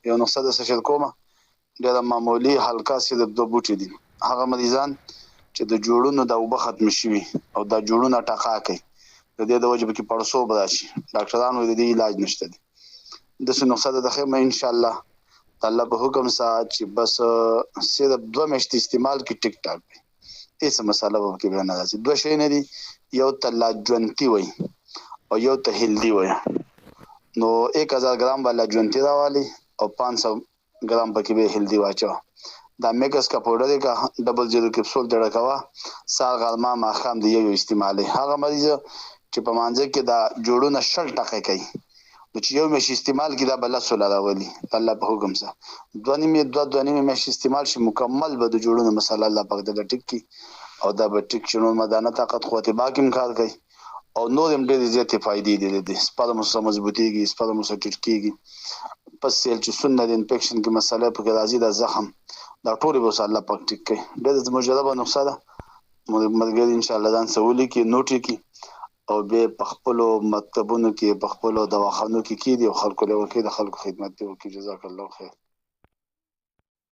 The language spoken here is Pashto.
یو نسخه د سشل کومه ډېره معمولي هلکا صرف 2 بوټي دي. هغه مریضان چې د جوړونو د اوبه ختم شوي او دا جوړونه ټقا کوي د دې د وجه پکې پړسوب راشي ډاکټران وایي د دې علاج نشته دی. داسې نسخه د خیمه ان شاء الله د الله په حکم سره چې بس صرف 2 میاشتې استعمال کې ټیک ټاک دی. هیڅ مساله به پکې بیا نه راځي. 2 شی نه دي، یو ته لاجونتي وایي او یو ته هیلدي وایي. نو 1000 ګرام به لاجونتي راوالي او 500 ګرام پکې به هیلدي واچوه. دا میکس کا پاوډر کا 00 کپسول ډډه کوه سهار غرمه ماښام د یو استعمالي. هغه مریض چې په مانځه کې دا جوړونه 60 ټکه کوي نو چې یو میاشت استعمال کې دا بل سره راولي الله په حکم سره 2 میاشت استعمال شي مکمل به د جوړونه مسله الله پاک د ټیک کی او دا به ټیک شنو مدانه طاقت قوت باقیم کار کوي او نور هم ډېرې زیاتې فائدې دي. د سپرم سره مضبوطیږي، سپرم سره ټیټ کیږي، پس سیل چې سنت انفیکشن کې مسله پکې راځي دا زخم دا ټول به الله پاک ټیک کوي. ډېر مجربه نسخه ده. ملګري ان شاء الله ځان سوالي کې نوټ کی او به په خپل مکتبونو کې په خپل دواخانو کې کیدي او خلکو له ورکې د خلکو خدمت دی. جزاک الله خیر.